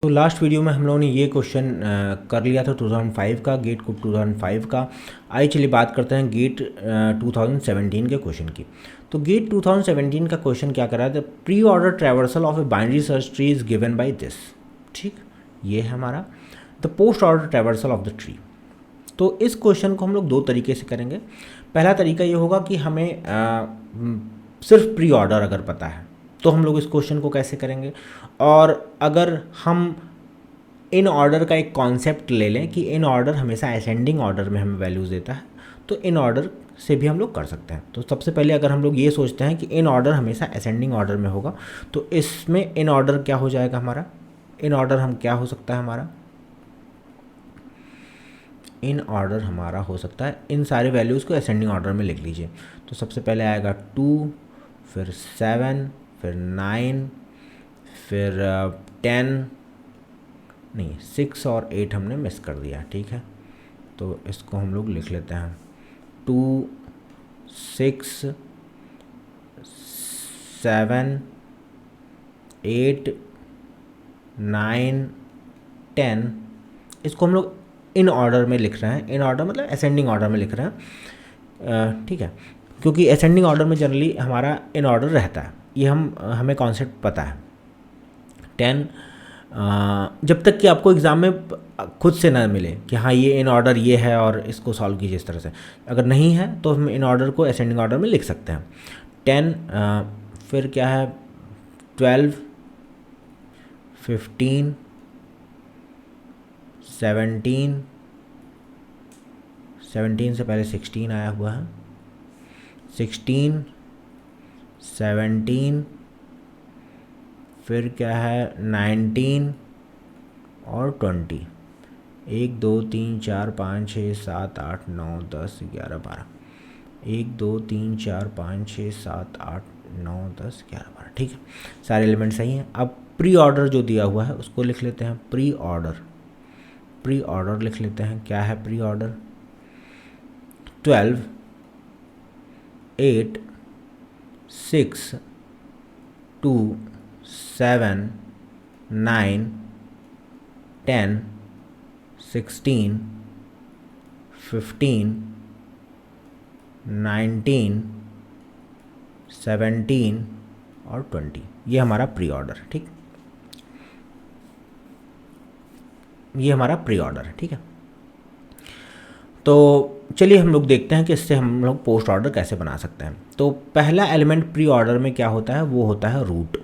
तो last video में हम लोगों ने ये क्वेश्चन कर लिया था 2005 का, गेट कुप 2005 का। आइए चलिए बात करते हैं गेट 2017 के क्वेश्चन की। तो गेट 2017 का क्वेश्चन क्या कर रहा है, the pre order traversal of a binary search tree is given by this. ठीक, ये है हमारा the post order traversal of the tree. तो इस क्वेश्चन को हम लोग दो तरीके से करेंगे। पहला तरीका ये होगा कि हमें सिर्फ प्री ऑर्डर अगर पता है तो हम लोग इस क्वेश्चन को कैसे करेंगे, और अगर हम इन ऑर्डर का एक कॉन्सेप्ट ले लें कि इन ऑर्डर हमेशा असेंडिंग ऑर्डर में हमें वैल्यूज़ देता है, तो इन ऑर्डर से भी हम लोग कर सकते हैं। तो सबसे पहले अगर हम लोग ये सोचते हैं कि इन ऑर्डर हमेशा असेंडिंग ऑर्डर में होगा, तो इसमें इन ऑर्डर क्या हो जाएगा हमारा, इन ऑर्डर हम क्या हो सकता है हमारा, इन ऑर्डर हमारा हो सकता है, इन सारे वैल्यूज़ को असेंडिंग ऑर्डर में लिख लीजिए। तो सबसे पहले आएगा 2, फिर 7, फिर 9, फिर 10, नहीं 6 और 8 हमने मिस कर दिया। ठीक है, तो इसको हम लोग लिख लेते हैं 2, 6, 7, 8, 9, 10। इसको हम लोग इन ऑर्डर में लिख रहे हैं। इन ऑर्डर मतलब असेंडिंग ऑर्डर में लिख रहे हैं। ठीक है, क्योंकि असेंडिंग ऑर्डर में जनरली हमारा इन ऑर्डर रहता है, ये हमें कॉन्सेप्ट पता है। 10 जब तक कि आपको एग्ज़ाम में खुद से ना मिले कि हाँ ये इन ऑर्डर ये है और इसको सॉल्व कीजिए इस तरह से, अगर नहीं है तो हम इन ऑर्डर को असेंडिंग ऑर्डर में लिख सकते हैं। 10, फिर क्या है 12, 15, 17 से पहले 16 आया हुआ है, 16, 17, फिर क्या है 19 और 20। 1 2 3 4 5 6 7 8 9 10 11 12। 1 2 3 4 5 6 7 8 9 10 11 12। ठीक है, सारे एलिमेंट सही हैं। अब प्री ऑर्डर जो दिया हुआ है उसको लिख लेते हैं प्री ऑर्डर। प्री ऑर्डर लिख लेते हैं, क्या है प्री ऑर्डर, 12, 8, 6, 2, 7, 9, 10, 16, 15, 19, 17 और 20। ये हमारा प्री ऑर्डर। ठीक, ये हमारा प्री ऑर्डर है। ठीक है, तो चलिए हम लोग देखते हैं कि इससे हम लोग पोस्ट ऑर्डर कैसे बना सकते हैं। तो पहला एलिमेंट प्री ऑर्डर में क्या होता है, वो होता है रूट।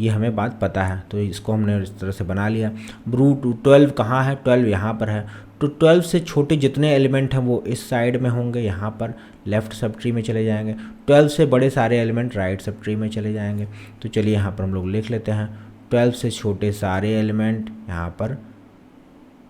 ये हमें बात पता है, तो इसको हमने इस तरह से बना लिया। रूट 12 कहाँ है, 12 यहाँ पर है। तो 12 से छोटे जितने एलिमेंट हैं वो इस साइड में होंगे, यहाँ पर लेफ़्ट सब ट्री में चले जाएंगे। 12 से बड़े सारे एलिमेंट राइट सब ट्री में चले जाएंगे। तो चलिए यहाँ पर हम लोग लिख लेते हैं 12 से छोटे सारे एलिमेंट यहाँ पर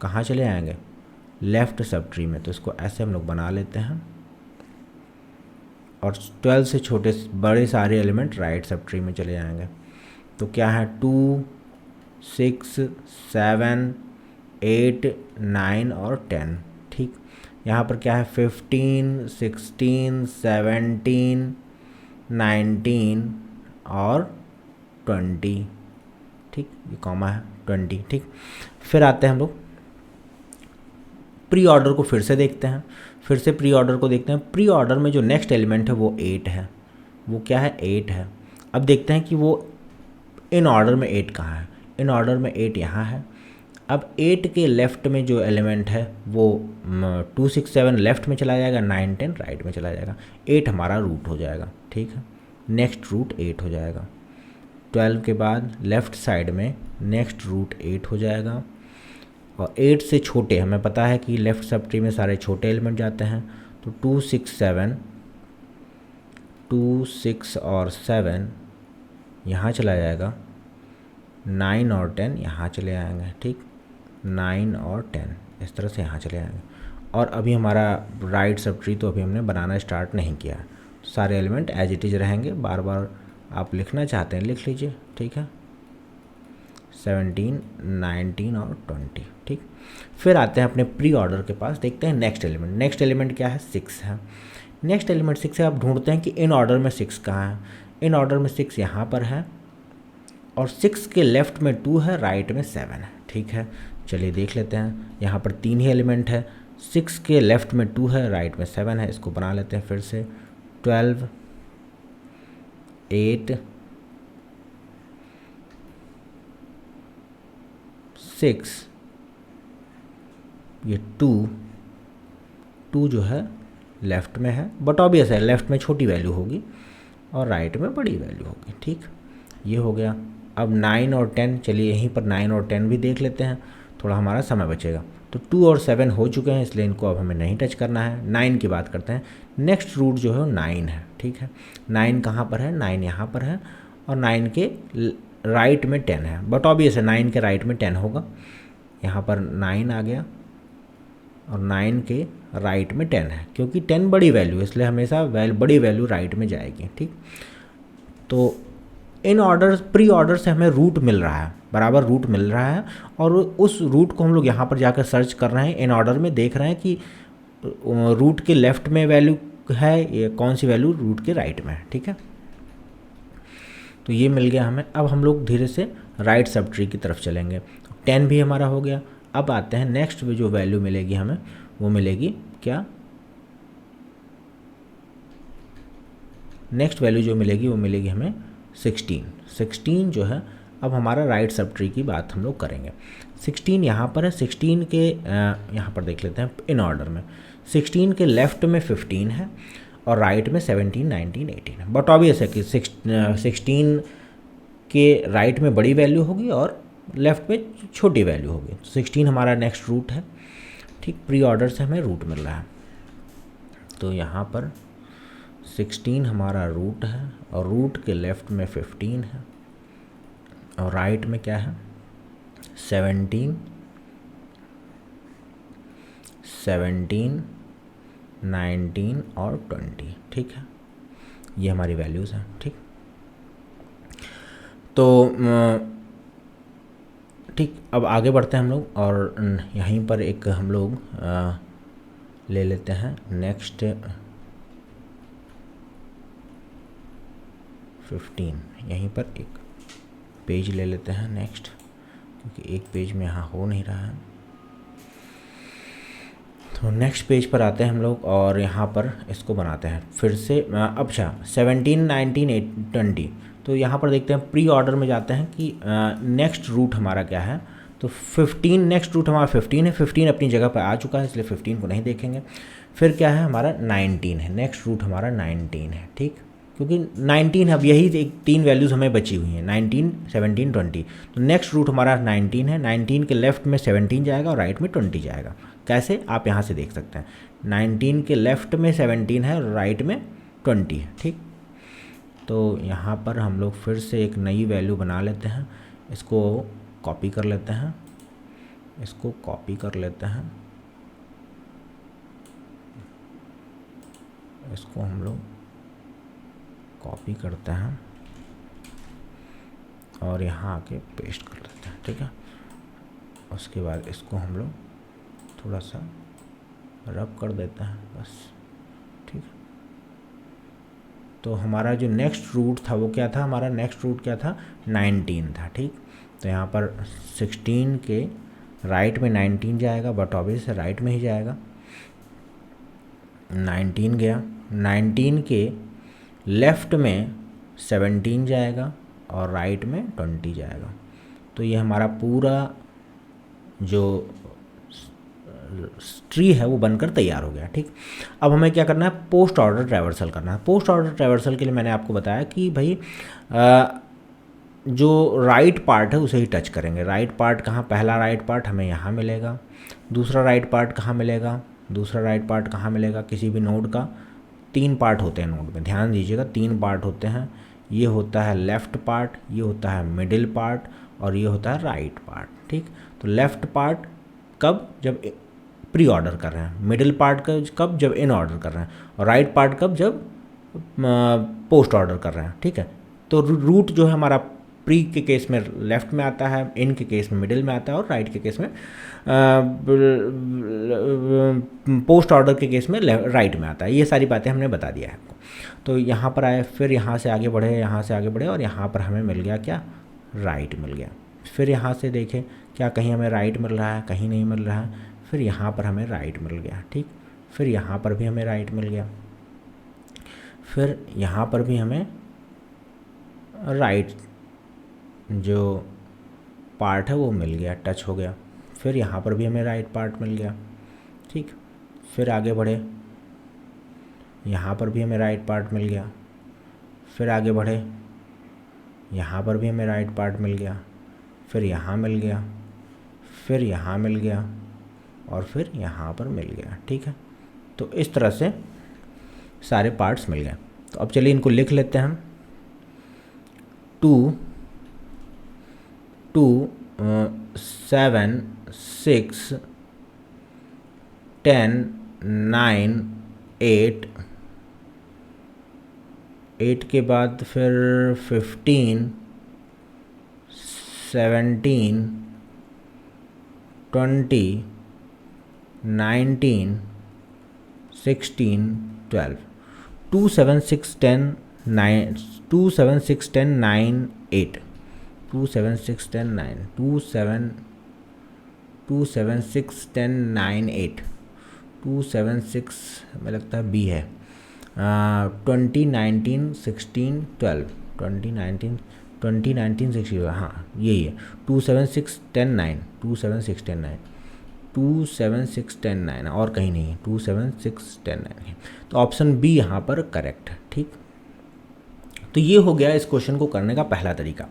कहाँ चले जाएंगे, लेफ़्ट सब ट्री में। तो इसको ऐसे हम लोग बना लेते हैं, और 12 से छोटे बड़े सारे एलिमेंट राइट सब ट्री में चले जाएंगे। तो क्या है 2, 6, 7, 8, 9 और 10। ठीक, यहाँ पर क्या है 15, 16, 17, 19 और 20। ठीक, ये कॉमा है 20। ठीक, फिर आते हैं हम लोग प्री ऑर्डर को फिर से देखते हैं। फिर से प्री ऑर्डर को देखते हैं। प्री ऑर्डर में जो नेक्स्ट एलिमेंट है वो 8 है। वो क्या है 8 है। अब देखते हैं कि वो इन ऑर्डर में 8 कहाँ है। इन ऑर्डर में 8 यहाँ है। अब 8 के लेफ़्ट में जो एलिमेंट है वो 2, 6, 7 लेफ़्ट में चला जाएगा, 9, 10 राइट में चला जाएगा। 8 हमारा रूट हो जाएगा। ठीक है, नेक्स्ट रूट 8 हो जाएगा। 12 के बाद लेफ़्ट साइड में नेक्स्ट रूट 8 हो जाएगा। और 8 से छोटे हमें पता है कि लेफ़्ट सब ट्री में सारे छोटे एलिमेंट जाते हैं। तो 2, 6, 7, 2, 6 और 7 यहाँ चला जाएगा। 9 और 10 यहाँ चले आएंगे। ठीक, 9 और 10 इस तरह से यहाँ चले आएंगे। और अभी हमारा राइट सब ट्री तो अभी हमने बनाना स्टार्ट नहीं किया है। सारे एलिमेंट एज इट इज़ रहेंगे। बार बार आप लिखना चाहते हैं लिख लीजिए। ठीक है, 17, 19 और 20। ठीक, फिर आते हैं अपने प्री ऑर्डर के पास, देखते हैं नेक्स्ट एलिमेंट। नेक्स्ट एलिमेंट क्या है 6 है। नेक्स्ट एलिमेंट 6 है। आप ढूंढते हैं कि इन ऑर्डर में 6 कहाँ है। इन ऑर्डर में 6 यहाँ पर है, और 6 के लेफ़्ट में 2 है, राइट में 7 है। ठीक है, चलिए देख लेते हैं। यहाँ पर 3 ही एलिमेंट है, 6 के लेफ़्ट में 2 है, राइट में 7 है। इसको बना लेते हैं फिर से। 12, 8, 6, ये 2 जो है लेफ़्ट में है, बट ऑब्वियस है लेफ़्ट में छोटी वैल्यू होगी और राइट में बड़ी वैल्यू होगी। ठीक, ये हो गया। अब 9 और 10, चलिए यहीं पर 9 और 10 भी देख लेते हैं, थोड़ा हमारा समय बचेगा। तो 2 और 7 हो चुके हैं, इसलिए इनको अब हमें नहीं टच करना है। 9 की बात करते हैं। नेक्स्ट रूट जो है वो 9 है। ठीक है, 9 कहाँ पर है? 9 यहाँ पर है, और 9 के राइट में 10 है, बट ऑब्वियस है 9 के राइट में 10 होगा। यहाँ पर 9 आ गया और 9 के राइट में 10 है, क्योंकि 10 बड़ी वैल्यू है, इसलिए हमेशा बड़ी वैल्यू राइट में जाएगी। ठीक, तो इन ऑर्डर प्री ऑर्डर से हमें रूट मिल रहा है, बराबर रूट मिल रहा है, और उस रूट को हम लोग यहाँ पर जाकर सर्च कर रहे हैं। इन ऑर्डर में देख रहे हैं कि रूट के लेफ़्ट में वैल्यू है, ये कौन सी वैल्यू रूट के राइट में है। ठीक है, तो ये मिल गया हमें। अब हम लोग धीरे से राइट सब ट्री की तरफ चलेंगे। 10 भी हमारा हो गया। अब आते हैं नेक्स्ट में जो वैल्यू मिलेगी हमें, वो मिलेगी क्या? नेक्स्ट वैल्यू जो मिलेगी वो मिलेगी हमें 16 जो है। अब हमारा राइट सब ट्री की बात हम लोग करेंगे। 16 यहाँ पर है। 16 के यहाँ पर देख लेते हैं इन ऑर्डर में। 16 के लेफ़्ट में 15 है और राइट में 17, 19, 18 है, बट ऑब्वियस है कि 16 के राइट में बड़ी वैल्यू होगी और लेफ़्ट में छोटी वैल्यू होगी। तो 16 हमारा नेक्स्ट रूट है। ठीक, प्री ऑर्डर से हमें रूट मिल रहा है, तो यहाँ पर 16 हमारा रूट है, और रूट के लेफ़्ट में 15 है, और राइट में क्या है? 17, 19 और 20। ठीक है, ये हमारी वैल्यूज़ हैं। ठीक, तो ठीक, अब आगे बढ़ते हैं हम लोग, और यहीं पर एक हम लोग ले लेते हैं नेक्स्ट 15। यहीं पर एक पेज ले लेते हैं नेक्स्ट, क्योंकि एक पेज में यहाँ हो नहीं रहा है। तो नेक्स्ट पेज पर आते हैं हम लोग, और यहाँ पर इसको बनाते हैं फिर से। अच्छा, 17, 19, 20। तो यहाँ पर देखते हैं, प्री ऑर्डर में जाते हैं कि नेक्स्ट रूट हमारा क्या है। तो 15, नेक्स्ट रूट हमारा 15 है। 15 अपनी जगह पर आ चुका है, इसलिए 15 को नहीं देखेंगे। फिर क्या है हमारा? 19 है। नेक्स्ट रूट हमारा 19 है। ठीक, क्योंकि 19 अब यही एक 3 वैल्यूज़ हमें बची हुई हैं, 19, 17, 20। तो नेक्स्ट रूट हमारा 19 है। 19 के लेफ़्ट में 17 जाएगा और राइट में 20 जाएगा। कैसे? आप यहाँ से देख सकते हैं, 19 के लेफ़्ट में 17 है और राइट में 20 है। ठीक, तो यहाँ पर हम लोग फिर से एक नई वैल्यू बना लेते हैं। इसको कॉपी कर लेते हैं, इसको कॉपी कर लेते हैं, इसको हम लोग कॉपी करते हैं और यहाँ आके पेस्ट कर देते हैं। ठीक है, उसके बाद इसको हम लोग थोड़ा सा रब कर देते हैं बस। ठीक है, तो हमारा जो नेक्स्ट रूट था वो क्या था? हमारा नेक्स्ट रूट क्या था? 19 था। ठीक, तो यहाँ पर 16 के राइट में 19 जाएगा, बट ऑब्वियस है राइट में ही जाएगा। 19 गया, 19 के लेफ़्ट में 17 जाएगा और राइट में 20 जाएगा। तो ये हमारा पूरा जो ट्री है वो बनकर तैयार हो गया। ठीक, अब हमें क्या करना है? पोस्ट ऑर्डर ट्रैवर्सल करना है। पोस्ट ऑर्डर ट्रैवर्सल के लिए मैंने आपको बताया कि भाई जो राइट पार्ट है उसे ही टच करेंगे। राइट पार्ट कहाँ? पहला राइट पार्ट हमें यहाँ मिलेगा। दूसरा राइट पार्ट कहाँ मिलेगा? दूसरा राइट पार्ट कहाँ मिलेगा? किसी भी नोड का 3 पार्ट होते हैं नोड में, ध्यान दीजिएगा, 3 पार्ट होते हैं। ये होता है लेफ़्ट पार्ट, ये होता है मिडिल पार्ट, और ये होता है राइट पार्ट। ठीक, तो लेफ़्ट पार्ट कब? जब प्री ऑर्डर कर रहे हैं। मिडिल पार्ट का कब? जब इन ऑर्डर कर रहे हैं। और राइट पार्ट कब? जब पोस्ट ऑर्डर कर रहे हैं। ठीक है, तो रूट जो है हमारा प्री के केस में लेफ़्ट में आता है, इन के केस में मिडिल में आता है, और राइट के केस में पोस्ट ऑर्डर के केस में राइट में आता है। ये सारी बातें हमने बता दिया है आपको। तो यहाँ पर आए, फिर यहाँ से आगे बढ़े, यहाँ से आगे बढ़े, और यहाँ पर हमें मिल गया क्या? राइट मिल गया। फिर यहाँ से देखें क्या कहीं हमें राइट मिल रहा है, कहीं नहीं मिल रहा है, फिर यहाँ पर हमें राइट मिल गया, ठीक। फिर यहाँ पर भी हमें राइट मिल गया, फिर यहाँ पर भी हमें राइट जो पार्ट है वो मिल गया, टच हो गया। फिर यहाँ पर भी हमें राइट पार्ट मिल गया, ठीक। फिर आगे बढ़े, यहाँ पर भी हमें राइट पार्ट मिल गया। फिर आगे बढ़े, यहाँ पर भी हमें राइट पार्ट मिल गया। फिर यहाँ मिल गया, फिर यहाँ मिल गया और फिर यहाँ पर मिल गया, ठीक है। तो इस तरह से सारे पार्ट्स मिल गए। तो अब चलिए इनको लिख लेते हैं हम। 2 7 6 10 9 8 8 के बाद फिर 15 17 20 19 16 12 2 7 6 10 9 2 7 6 10 9 8 2 7 6 10 9 2 7 2 7 6 10 9 8 2 7 6 हमें लगता है बी है। 20 19 16 12 20 19 20 19 16, हाँ यही है। 2 7 6 10 9 2 7 6 10 9 2 7 6 10 9 और कहीं नहीं है, 2 7 6 10 9 है। तो ऑप्शन बी यहाँ पर करेक्ट है, ठीक। तो ये हो गया इस क्वेश्चन को करने का पहला तरीका।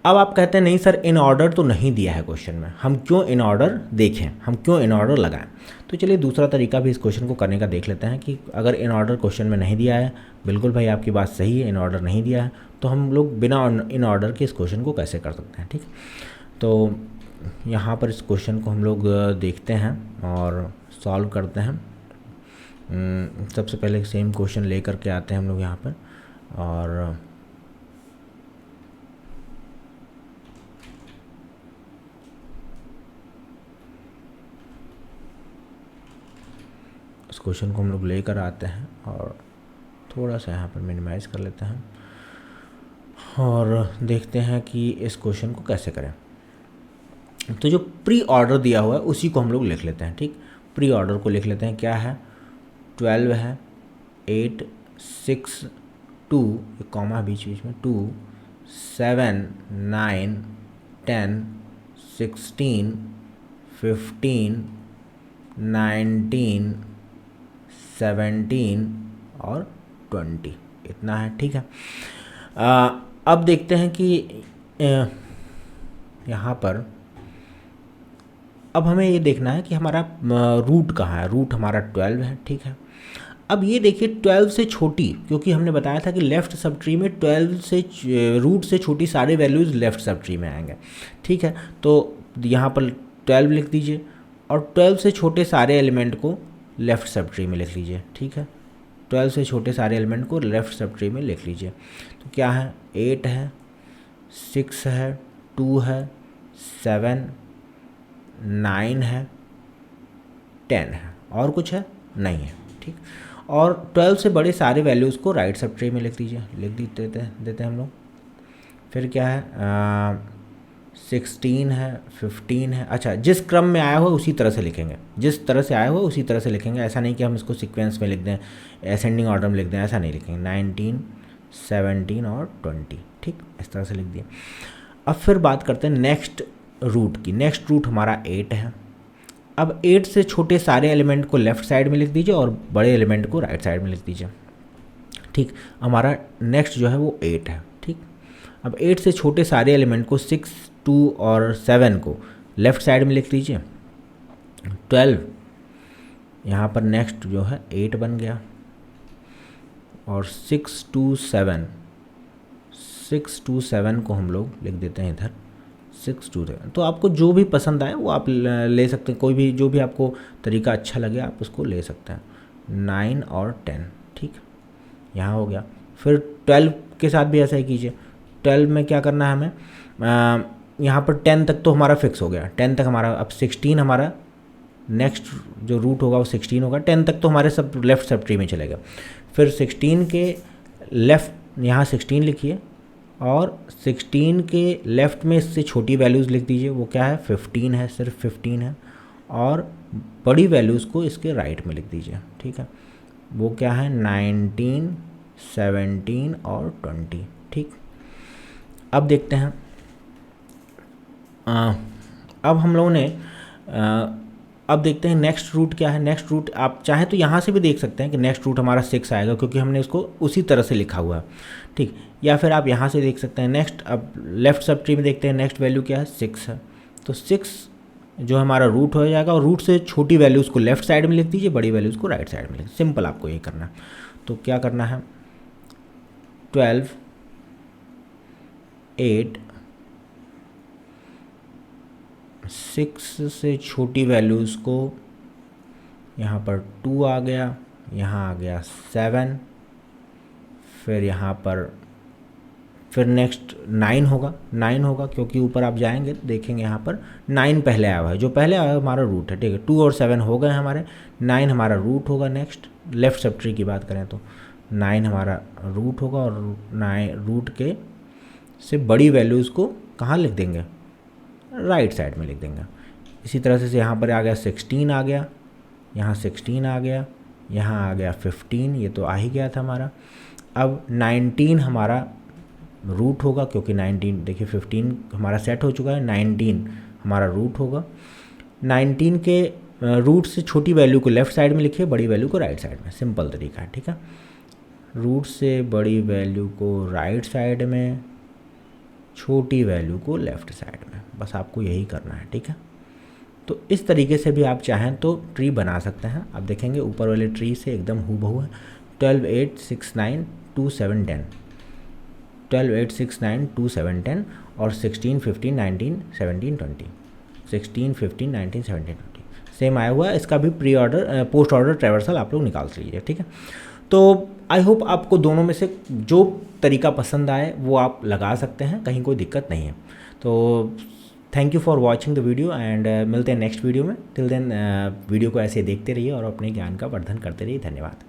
अब आप कहते हैं नहीं सर इन ऑर्डर तो नहीं दिया है क्वेश्चन में, हम क्यों इन ऑर्डर देखें, हम क्यों इन ऑर्डर लगाएं। तो चलिए दूसरा तरीका भी इस क्वेश्चन को करने का देख लेते हैं कि अगर इन ऑर्डर क्वेश्चन में नहीं दिया है, बिल्कुल भाई आपकी बात सही है, इन ऑर्डर नहीं दिया है, तो हम लोग बिना इन ऑर्डर के इस क्वेश्चन को कैसे कर सकते हैं, ठीक। तो यहाँ पर इस क्वेश्चन को हम लोग देखते हैं और सॉल्व करते हैं। सबसे पहले सेम क्वेश्चन लेकर के आते हैं हम लोग यहाँ पर और इस क्वेश्चन को हम लोग लेकर आते हैं और थोड़ा सा यहाँ पर मिनिमाइज़ कर लेते हैं और देखते हैं कि इस क्वेश्चन को कैसे करें। तो जो प्री ऑर्डर दिया हुआ है उसी को हम लोग लिख लेते हैं, ठीक। प्री ऑर्डर को लिख लेते हैं, क्या है 12 है, 8 6 2 कॉमा बीच बीच में 2 7 9 10 16 15 19 17 और 20, इतना है, ठीक है। अब देखते हैं कि यहाँ पर अब हमें ये देखना है कि हमारा रूट कहाँ है। रूट हमारा 12 है, ठीक है। अब ये देखिए 12 से छोटी, क्योंकि हमने बताया था कि लेफ़्ट सब ट्री में 12 से रूट से छोटी सारे वैल्यूज़ लेफ़्ट सब ट्री में आएंगे, ठीक है। तो यहाँ पर 12 लिख दीजिए और 12 से छोटे सारे एलिमेंट को लेफ़्ट सब ट्री में लिख लीजिए, ठीक है। 12 से छोटे सारे एलिमेंट को लेफ़्ट सब ट्री में लिख लीजिए। तो क्या है 8 है, 6 है, 2 है, 7 9 है, 10 है और कुछ है नहीं है, ठीक। और 12 से बड़े सारे वैल्यूज़ को राइट सब ट्री में लिख दीजिए, लिख देते हैं हम लोग। फिर क्या है 16 है, 15 है। अच्छा, जिस क्रम में आया हुआ उसी तरह से लिखेंगे, जिस तरह से आया हुआ उसी तरह से लिखेंगे। ऐसा नहीं कि हम इसको सीक्वेंस में लिख दें, असेंडिंग ऑर्डर में लिख दें, ऐसा नहीं लिखेंगे। 19 17 और 20, ठीक, इस तरह से लिख दिए। अब फिर बात करते हैं नेक्स्ट रूट की। नेक्स्ट रूट हमारा 8 है। अब 8 से छोटे सारे एलिमेंट को लेफ़्ट साइड में लिख दीजिए और बड़े एलिमेंट को राइट साइड में लिख दीजिए, ठीक। हमारा नेक्स्ट जो है वो 8 है, ठीक। अब 8 से छोटे सारे एलिमेंट को 6 2 और 7 को लेफ़्ट साइड में लिख दीजिए। 12 यहाँ पर नेक्स्ट जो है 8 बन गया और 6 2 7 को हम लोग लिख देते हैं इधर 6 2 7। तो आपको जो भी पसंद आए वो आप ले सकते हैं, कोई भी जो भी आपको तरीका अच्छा लगे आप उसको ले सकते हैं। 9 और 10, ठीक, यहाँ हो गया। फिर 12 के साथ भी ऐसा ही कीजिए। 12 में क्या करना है हमें, यहाँ पर 10 तक तो हमारा फिक्स हो गया, 10 तक हमारा। अब 16 हमारा नेक्स्ट जो रूट होगा वो 16 होगा। 10 तक तो हमारे सब लेफ़्ट सब ट्री में चलेगा। फिर 16 के लेफ़्ट यहाँ 16 लिखिए और 16 के लेफ़्ट में इससे छोटी वैल्यूज़ लिख दीजिए, वो क्या है 15 है, सिर्फ 15 है। और बड़ी वैल्यूज़ को इसके राइट में लिख दीजिए, ठीक है। वो क्या है 19, 17 और 20, ठीक। अब देखते हैं, अब हम लोगों ने अब देखते हैं नेक्स्ट रूट क्या है। नेक्स्ट रूट आप चाहें तो यहाँ से भी देख सकते हैं कि नेक्स्ट रूट हमारा 6 आएगा, क्योंकि हमने इसको उसी तरह से लिखा हुआ है, ठीक। या फिर आप यहाँ से देख सकते हैं नेक्स्ट, अब लेफ्ट सब ट्री में देखते हैं नेक्स्ट वैल्यू क्या है 6 है, तो 6 जो हमारा रूट हो जाएगा, और रूट से छोटी वैल्यूज़ को लेफ्ट साइड में लिख दीजिए, बड़ी वैल्यूज़ को राइट साइड में लिख। सिंपल आपको ये करना है। तो क्या करना है 12, 8, 6 से छोटी वैल्यूज़ को यहाँ पर 2 आ गया, यहाँ आ गया 7, फिर यहाँ पर फिर नेक्स्ट 9 होगा, 9 होगा क्योंकि ऊपर आप जाएंगे तो देखेंगे यहाँ पर 9 पहले आया हुआ है, जो पहले आया हमारा रूट है, ठीक है। 2 और 7 हो गए हमारे, 9 हमारा रूट होगा। नेक्स्ट लेफ़्ट सब ट्री की बात करें तो 9 हमारा रूट होगा, और 9 रूट के से बड़ी वैल्यूज़ को कहाँ लिख देंगे, राइट साइड में लिख देंगे। इसी तरह से यहाँ पर आ गया 16 आ गया, यहाँ 16 आ गया, यहाँ आ गया 15, ये तो आ ही गया था हमारा। अब 19 हमारा रूट होगा, क्योंकि 19 देखिए 15 हमारा सेट हो चुका है, 19 हमारा रूट होगा। 19 के रूट से छोटी वैल्यू को लेफ़्ट साइड में लिखिए, बड़ी वैल्यू को राइट साइड में। सिंपल तरीका है, ठीक है। रूट से बड़ी वैल्यू को राइट साइड में, छोटी वैल्यू को लेफ़्ट साइड में, बस आपको यही करना है, ठीक है। तो इस तरीके से भी आप चाहें तो ट्री बना सकते हैं। आप देखेंगे ऊपर वाले ट्री से एकदम हूबहू है। 12, 8, 6, 9, 2, 7, 10, 12, 8, 6, 9, 2, 7, 10 और 16, 15, 19, 17, 20, 16, 15, 19, 17, 20 सेम आया हुआ है। इसका भी pre order post order traversal आप लोग निकाल लीजिए, ठीक है। तो आई होप आपको दोनों में से जो तरीका पसंद आए वो आप लगा सकते हैं, कहीं कोई दिक्कत नहीं है। तो thank you for watching the video, and मिलते हैं नेक्स्ट वीडियो में। टिल देन वीडियो को ऐसे देखते रहिए और अपने ज्ञान का वर्धन करते रहिए। धन्यवाद।